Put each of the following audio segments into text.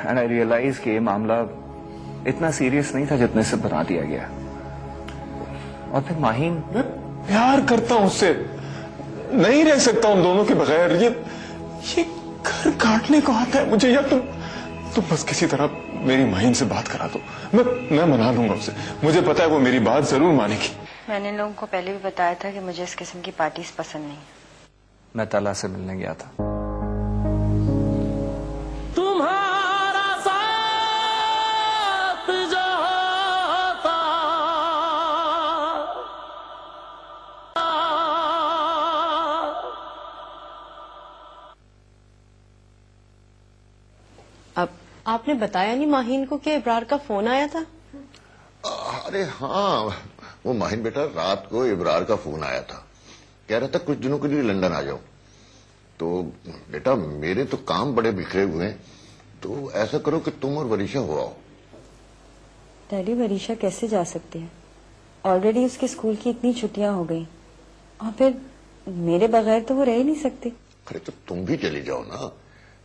And I realise कि ये मामला इतना सीरियस नहीं था जितने से बना दिया गया। और फिर माहीन, मैं प्यार करता हूं उससे, नहीं रह सकता उन दोनों के बगैर। ये घर काटने को आता है मुझे। या तुम बस किसी तरह मेरी माहीन से बात करा दो, मैं मना लूंगा उसे। मुझे पता है वो मेरी बात जरूर मानेगी। मैंने लोगों को पहले भी बताया था कि मुझे इस किस्म की पार्टीज पसंद नहीं। मैं तला से मिलने गया था। तुम्हारा साथ जो होता अब आपने बताया नहीं माहीन को कि इब्रार का फोन आया था? अरे हाँ, वो माहीन बेटा रात को इब्रार का फोन आया था, कह रहा था कुछ दिनों के लिए लंदन आ जाओ। तो बेटा मेरे तो काम बड़े बिखरे हुए हैं, तो ऐसा करो कि तुम और वरीशा हो आओ। डैडी, वरीशा कैसे जा सकती है? ऑलरेडी उसके स्कूल की इतनी छुट्टियां हो गई, और फिर मेरे बगैर तो वो रह ही नहीं सकती। अरे तो तुम भी चली जाओ ना,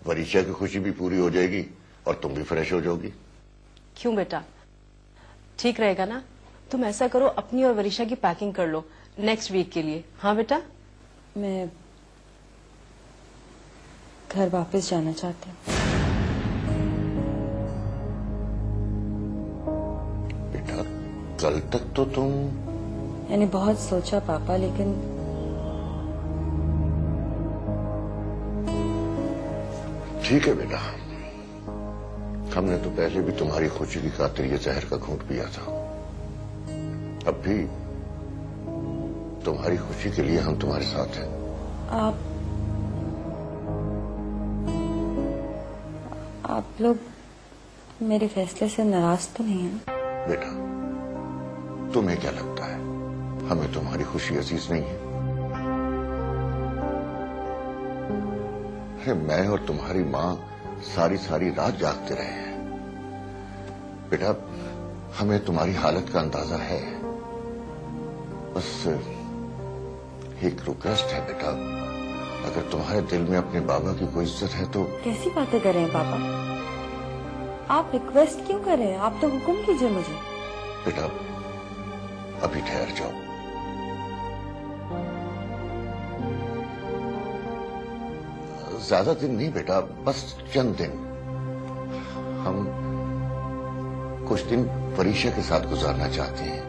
वरीशा की खुशी भी पूरी हो जाएगी और तुम भी फ्रेश हो जाओगी। क्यों बेटा, ठीक रहेगा ना? तुम ऐसा करो, अपनी और वरीशा की पैकिंग कर लो नेक्स्ट वीक के लिए। हाँ बेटा? मैं घर वापस जाना चाहती हूँ। बेटा कल तक तो तुम... मैंने बहुत सोचा पापा, लेकिन ठीक है बेटा, हमने तो पहले भी तुम्हारी खुशी की खातिर ये जहर का घूंट पिया था। अब भी तुम्हारी खुशी के लिए हम तुम्हारे साथ हैं। आप लोग मेरे फैसले से नाराज तो नहीं हैं? बेटा तुम्हें क्या लगता है हमें तुम्हारी खुशी अजीज नहीं है? अरे मैं और तुम्हारी मां सारी सारी रात जागते रहे हैं। बेटा हमें तुम्हारी हालत का अंदाजा है, बस एक रिक्वेस्ट है बेटा, अगर तुम्हारे दिल में अपने बाबा की कोई इज्जत है तो... कैसी बातें कर रहे हैं पापा? आप रिक्वेस्ट क्यों कर रहे हैं? आप तो हुक्म कीजिए मुझे। बेटा अभी ठहर जाओ, ज्यादा दिन नहीं बेटा, बस चंद दिन। हम कुछ दिन वरीशा के साथ गुजारना चाहते हैं।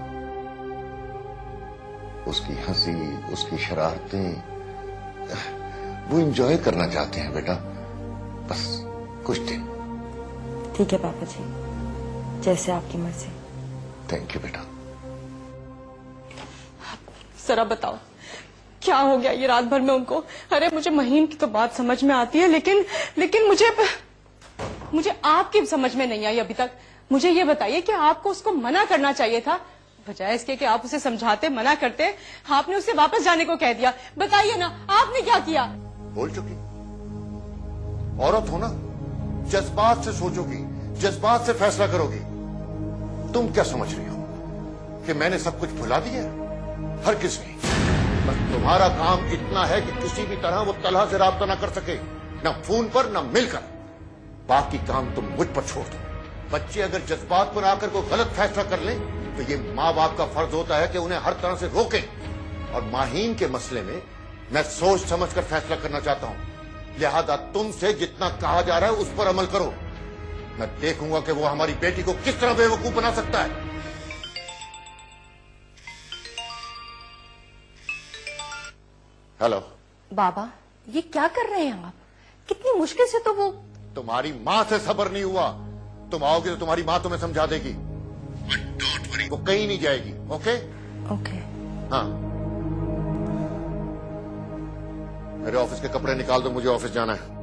उसकी हंसी, उसकी शरारतें, वो एंजॉय करना चाहते हैं बेटा, बस कुछ दिन। ठीक है पापा जी, जैसे आपकी मर्जी। थैंक यू बेटा। जरा बताओ क्या हो गया ये रात भर में उनको? अरे मुझे महीन की तो बात समझ में आती है, लेकिन मुझे आपकी समझ में नहीं आई अभी तक। मुझे ये बताइए कि आपको उसको मना करना चाहिए था, बजाय इसके कि आप उसे समझाते, मना करते, आपने उसे वापस जाने को कह दिया। बताइए ना आपने क्या किया? बोल चुकी, औरत हो ना, जज्बात से सोचोगी, जज्बात से फैसला करोगी। तुम क्या समझ रही हो कि मैंने सब कुछ भुला दिया? हर किसी, बस तुम्हारा काम इतना है कि किसी भी तरह वो तलहा से राब्ता ना कर सके, ना फोन पर ना मिलकर। बाकी काम तुम मुझ पर छोड़ दो। बच्चे अगर जज्बात पर आकर कोई गलत फैसला कर लें तो ये माँ बाप का फर्ज होता है कि उन्हें हर तरह से रोकें। और माहीन के मसले में मैं सोच समझकर फैसला करना चाहता हूं, लिहाजा तुमसे जितना कहा जा रहा है उस पर अमल करो। मैं देखूंगा कि वो हमारी बेटी को किस तरह बेवकूफ बना सकता है। हेलो बाबा, ये क्या कर रहे हैं आप? कितनी मुश्किल से तो वो... तुम्हारी मां से सब्र नहीं हुआ। तुम आओगे तो तुम्हारी मां तुम्हें समझा देगी। डोंट वरी, वो कहीं नहीं जाएगी। Okay okay. हाँ, मेरे ऑफिस के कपड़े निकाल दो, मुझे ऑफिस जाना है।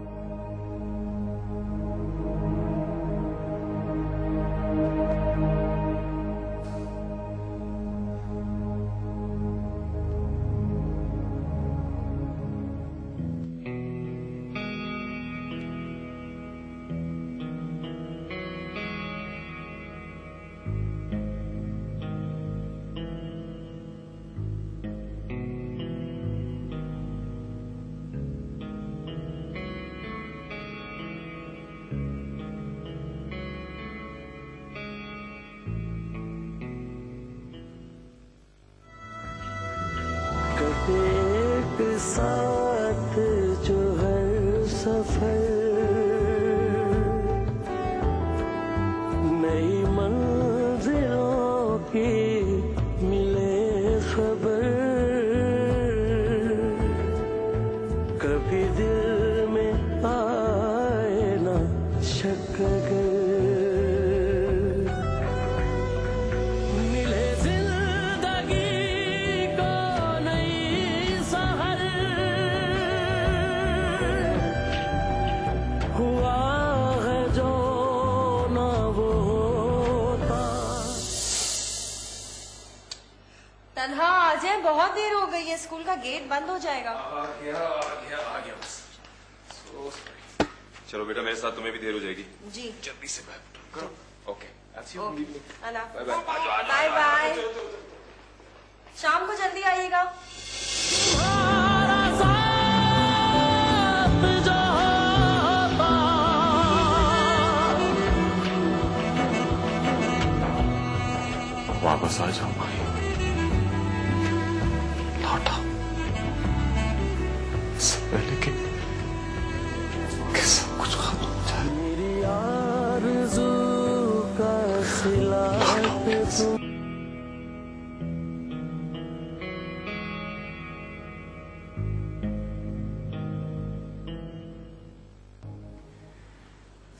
सफर, नई मंजिलों की मिले खबर, कभी दिल में आए ना शक अगर, मिले जिंदगी को नई सहर, हुआ है जो ना वो होता। तन्हा आ जाए, बहुत देर हो गई है, स्कूल का गेट बंद हो जाएगा। आ गया बस। चलो बेटा मेरे साथ, तुम्हें भी देर हो जाएगी। जी जल्दी से बैग करो। Okay bye bye. Bye bye, शाम को जल्दी आइएगा। तुम्हारा साथ जो होता, वापस आ जाओ माही, लौटा इससे पहले कि सब कुछ खत्म हो जाए। मेरी आरज़ू का सिला पे तुम,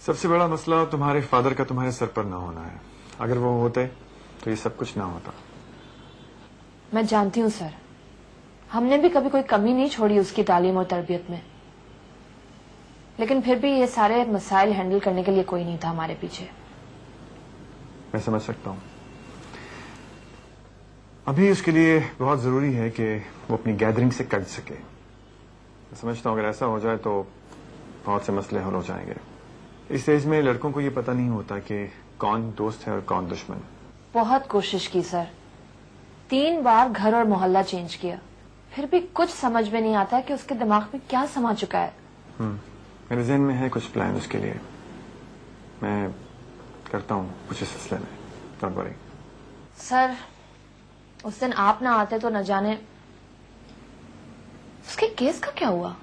सबसे बड़ा मसला तुम्हारे फादर का तुम्हारे सर पर ना होना है। अगर वो होते तो ये सब कुछ ना होता। मैं जानती हूँ सर, हमने भी कभी कोई कमी नहीं छोड़ी उसकी तालीम और तरबियत में, लेकिन फिर भी ये सारे मसाइल हैंडल करने के लिए कोई नहीं था हमारे पीछे। मैं समझ सकता हूँ। अभी उसके लिए बहुत जरूरी है कि वो अपनी गैदरिंग से कट सके। मैं समझता हूँ अगर ऐसा हो जाए तो बहुत से मसले हल हो जाएंगे। इस एज में लड़कों को ये पता नहीं होता कि कौन दोस्त है और कौन दुश्मन। बहुत कोशिश की सर, 3 बार घर और मोहल्ला चेंज किया, फिर भी कुछ समझ में नहीं आता कि उसके दिमाग में क्या समा चुका है। मेरे ज़हन में है कुछ प्लान उसके लिए। मैं करता हूँ कुछ इस सिलसिले में। Don't worry. सर उस दिन आप ना आते तो न जाने उसके केस का क्या हुआ।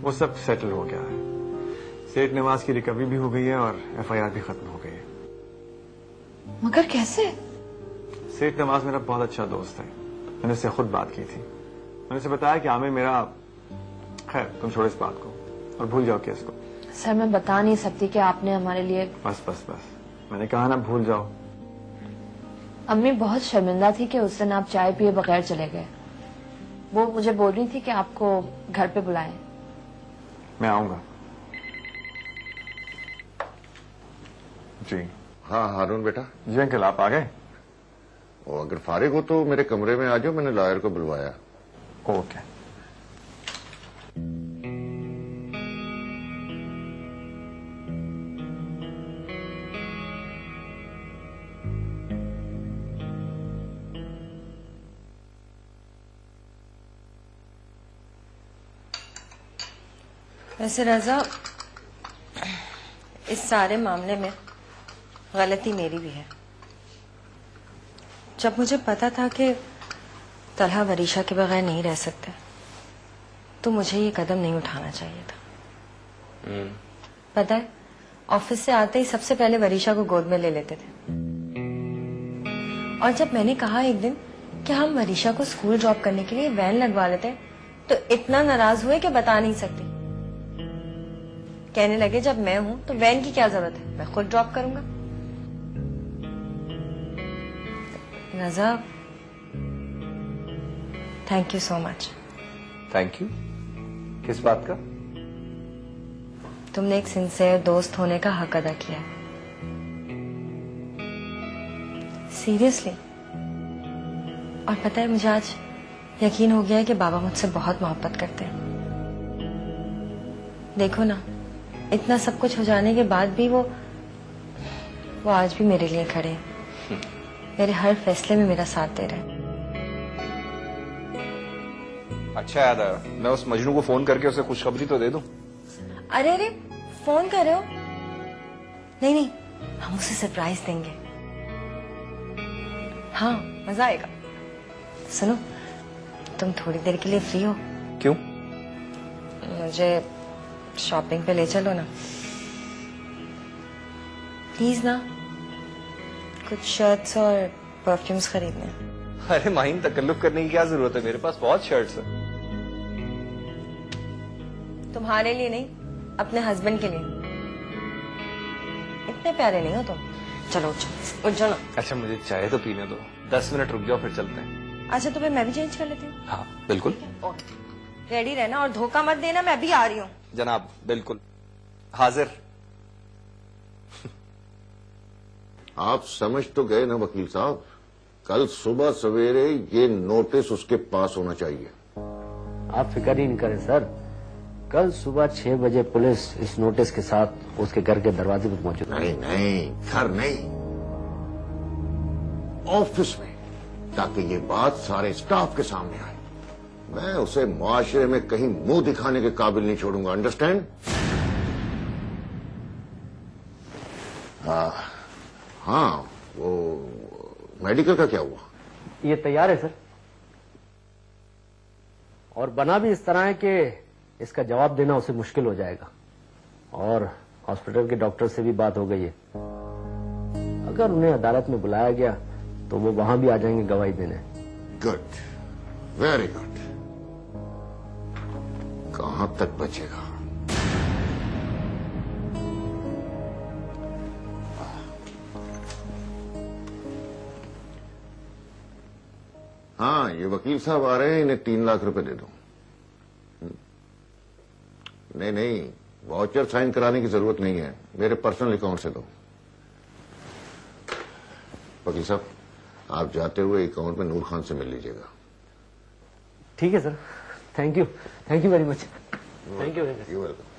वो सब सेटल हो गया है। सेठ नवाज की रिकवरी भी हो गई है और एफआईआर भी खत्म हो गई है। मगर कैसे? सेठ नवाज मेरा बहुत अच्छा दोस्त है। मैंने उससे खुद बात की थी। मैंने उसे बताया कि आमिर मेरा, खैर तुम छोड़ो इस बात को और भूल जाओ केस को। सर मैं बता नहीं सकती कि आपने हमारे लिए। बस बस बस, मैंने कहा ना भूल जाओ। अम्मी बहुत शर्मिंदा थी कि उस दिन आप चाय पिए बगैर चले गए। वो मुझे बोल रही थी कि आपको घर पे बुलाएं। मैं आऊंगा। जी हाँ हारून बेटा। जी अंकल, आप आ गए? और अगर फारिग हो तो मेरे कमरे में आ जाओ, मैंने लॉयर को बुलवाया। ओके। वैसे रजा, इस सारे मामले में गलती मेरी भी है। जब मुझे पता था कि तलहा वरीशा के बगैर नहीं रह सकते, तो मुझे ये कदम नहीं उठाना चाहिए था। पता है, ऑफिस से आते ही सबसे पहले वरीशा को गोद में ले लेते थे। और जब मैंने कहा एक दिन कि हम वरीशा को स्कूल ड्रॉप करने के लिए वैन लगवा लेते हैं, तो इतना नाराज हुए कि बता नहीं सकती। कहने लगे जब मैं हूं तो वैन की क्या जरूरत है, मैं खुद ड्रॉप करूंगा। Raza, thank you so much. Thank you. किस बात का? तुमने एक सिंसियर दोस्त होने का हक अदा किया है। सीरियसली। और पता है, मुझे आज यकीन हो गया है कि बाबा मुझसे बहुत मोहब्बत करते हैं। देखो ना, इतना सब कुछ हो जाने के बाद भी वो आज भी मेरे लिए खड़े हैं। मेरे हर फैसले में मेरा साथ दे रहे हैं। अच्छा याद आया, मैं उस मजनू को फोन करके उसे खुशखबरी तो दे दूं। अरे अरे, फोन कर रहे हो? नहीं नहीं, हम उसे सरप्राइज देंगे। हाँ, मजा आएगा। सुनो, तुम थोड़ी देर के लिए फ्री हो? क्यों? मुझे शॉपिंग पे ले चलो ना प्लीज ना, कुछ शर्ट्स और परफ्यूम्स खरीदने हैं। अरे माहिन, तकल्लुफ करने की क्या जरूरत है, मेरे पास बहुत शर्ट्स है। तुम्हारे लिए नहीं, अपने हस्बैंड के लिए। इतने प्यारे नहीं हो तुम। चलो उठ जाओ ना। अच्छा मुझे चाय तो पीने दो, 10 मिनट रुक जाओ फिर चलते हैं। अच्छा तो फिर मैं भी चेंज कर लेती हूँ। हाँ बिल्कुल। रेडी रहना और धोखा मत देना, मैं भी आ रही हूँ। जनाब बिल्कुल हाजिर। आप समझ तो गए ना वकील साहब, कल सुबह सवेरे ये नोटिस उसके पास होना चाहिए। आप फिक्र ही नहीं करें सर, कल सुबह 6 बजे पुलिस इस नोटिस के साथ उसके घर के दरवाजे पर मौजूद है। नहीं नहीं, घर नहीं, ऑफिस में, ताकि ये बात सारे स्टाफ के सामने आए। मैं उसे मुआशरे में कहीं मुंह दिखाने के काबिल नहीं छोड़ूंगा, अंडरस्टैंड? हाँ, वो मेडिकल का क्या हुआ? ये तैयार है सर, और बना भी इस तरह है कि इसका जवाब देना उसे मुश्किल हो जाएगा। और हॉस्पिटल के डॉक्टर से भी बात हो गई है, अगर उन्हें अदालत में बुलाया गया तो वो वहां भी आ जाएंगे गवाही देने। Good, very good. कहां तक बचेगा? हाँ, ये वकील साहब आ रहे हैं, इन्हें 3 लाख रुपए दे दो। नहीं नहीं, वाउचर साइन कराने की जरूरत नहीं है, मेरे पर्सनल अकाउंट से दो। वकील साहब, आप जाते हुए अकाउंट में नूर खान से मिल लीजिएगा। ठीक है sir, thank you very much. Thank you very much. You welcome.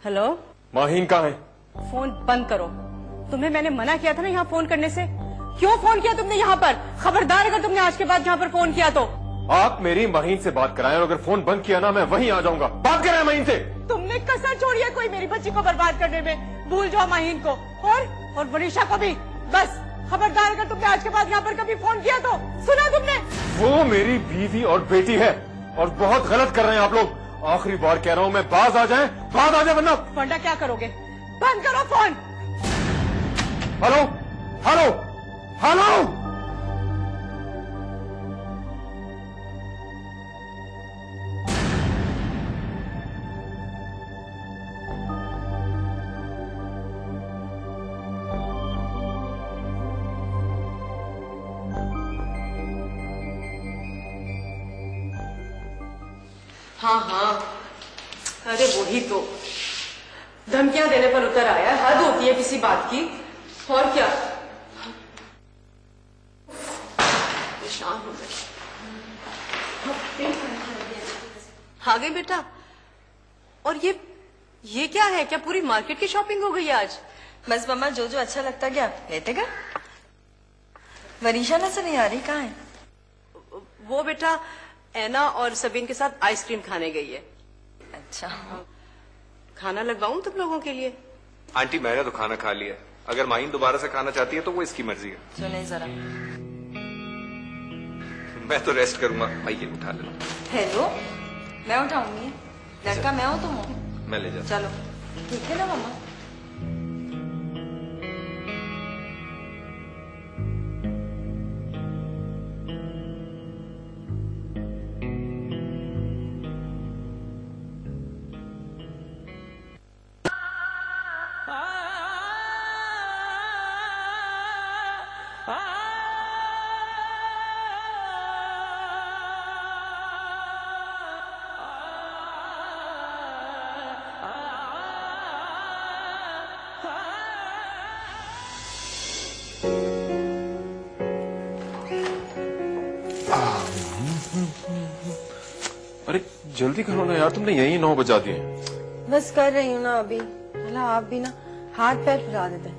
Hello, Maheen कहाँ है? फोन बंद करो। तुम्हें मैंने मना किया था ना यहाँ फोन करने से। क्यों फोन किया तुमने यहाँ पर? खबरदार अगर तुमने आज के बाद यहाँ पर फोन किया तो। आप मेरी महीन से बात कराएं और अगर फोन बंद किया ना मैं वहीं आ जाऊंगा। बात कराएं महीन से। तुमने कसर छोड़ी है कोई मेरी बच्ची को बर्बाद करने में। भूल जाओ माहीन को और वरीशा को भी। बस खबरदार अगर तुमने आज के बाद यहाँ पर कभी फोन किया तो। सुना तुमने? वो मेरी बीवी और बेटी है और बहुत गलत कर रहे हैं आप लोग। आखिरी बार कह रहा हूँ मैं बाज आ जाए वरना क्या करोगे? बंद करो फोन। Hello hello hello. हाँ हाँ, अरे वही तो धमकियां देने पर उतर आया। हद होती है किसी बात की। और क्या? परेशान हो गए। आ गई बेटा। और ये क्या है? क्या पूरी मार्केट की शॉपिंग हो गई है आज? बस मम्मा जो जो अच्छा लगता गया लेते गए। वरीशा नजर नहीं आ रही, कहाँ है? वो बेटा ऐना और सबीन के साथ आइसक्रीम खाने गई है। अच्छा, खाना लगवाऊं तुम लोगों के लिए? आंटी मैंने तो खाना खा लिया। अगर माहीन दोबारा से खाना चाहती है तो वो इसकी मर्जी है। सुने जरा। मैं तो रेस्ट करूंगा। आइए उठा ले लो। हेलो, मैं उठाऊंगी। लड़का मैं हूँ तुम हो? मैं ले जाता। चलो ठीक है ना मम्मा। अरे जल्दी करो ना यार, तुमने यही 9 बजा दिए। बस कर रही हूँ ना अभी। भला आप भी ना हाथ पैर फुला देते हैं।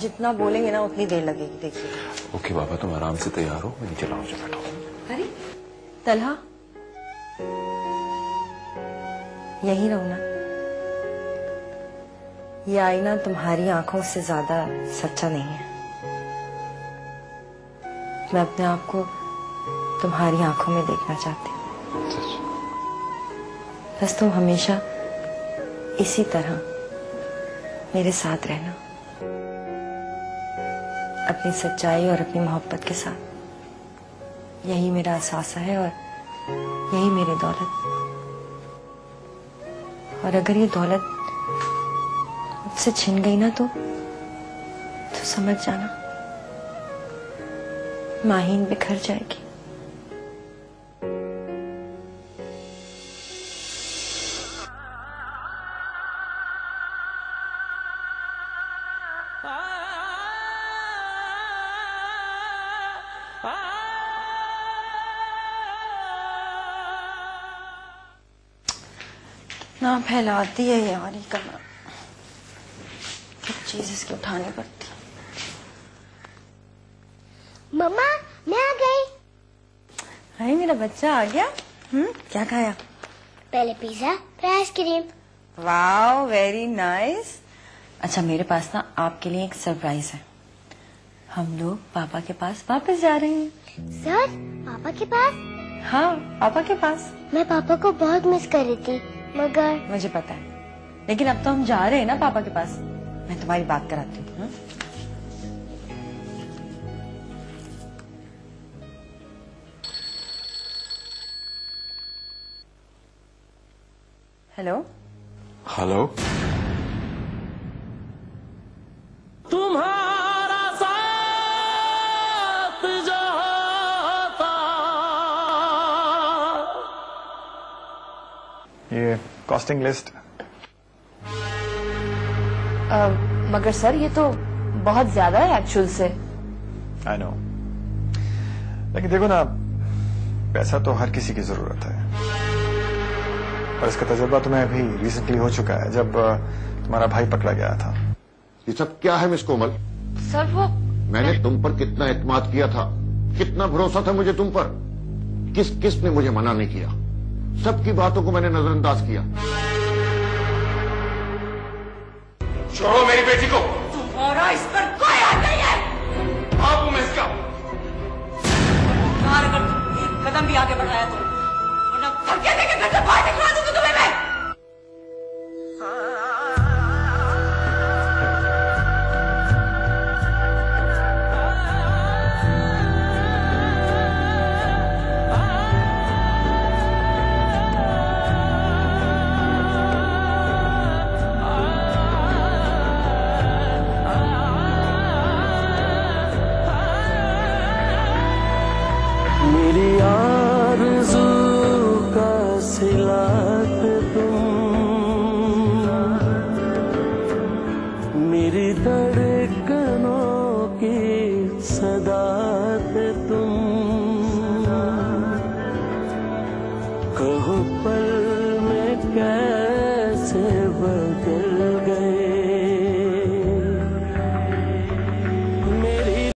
जितना बोलेंगे ना उतनी देर लगेगी, देखिए। ओके बाबा, तुम आराम से तैयार हो, मैं नीचे लाऊं जो बैठो। अरे तलहा, यही रहो ना। ये आईना तुम्हारी आंखों से ज्यादा सच्चा नहीं है। मैं अपने आप को तुम्हारी आंखों में देखना चाहती हूँ। बस तुम हमेशा इसी तरह मेरे साथ रहना, अपनी सच्चाई और अपनी मोहब्बत के साथ। यही मेरा एहसास है और यही मेरी दौलत। और अगर ये दौलत मुझसे छिन गई ना तो समझ जाना, माहीन बिखर जाएगी। ना फैलाती है यार ये कमरा। सब चीज इसकी उठानी पड़ती। मम्मा मैं आ गई। अरे मेरा बच्चा आ गया। क्या खाया? पहले पिज्जा फिर आइसक्रीम। Wow, very nice. अच्छा, मेरे पास ना आपके लिए एक सरप्राइज है। हम लोग पापा के पास वापस जा रहे हैं। सर, पापा के पास? हाँ, पापा के पास। मैं पापा को बहुत मिस कर रही थी, मगर मुझे पता है, लेकिन अब तो हम जा रहे हैं ना पापा के पास। मैं तुम्हारी बात कराती हूँ। Hello hello. तुम्हारा साथ जो होता। ये कॉस्टिंग लिस्ट। मगर सर ये तो बहुत ज्यादा है एक्चुअल से। आई नो, लेकिन देखो ना, पैसा तो हर किसी की जरूरत है। और इसका तजुर्बा तुम्हें अभी रिसेंटली हो चुका है, जब तुम्हारा भाई पकड़ा गया था। ये सब क्या है मिस कोमल? सर वो मैंने तुम पर कितना एतमाद किया था, कितना भरोसा था मुझे तुम पर। किस ने मुझे मना नहीं किया? सबकी बातों को मैंने नजरअंदाज किया। छोड़ो मेरी बेटी को। तुम्हारा इस पर कोई हाथ नहीं है। बाप हूं मैं इसका। अगर तुम एक कदम भी आगे बढ़ाया तो वरना धक्के देके घर से बाहर निकलवा दूंगी तुम्हें मैं। मेरी आरज़ू का सिलात तुम, मेरी धड़कनों की सदात तुम, कहो पल में क्या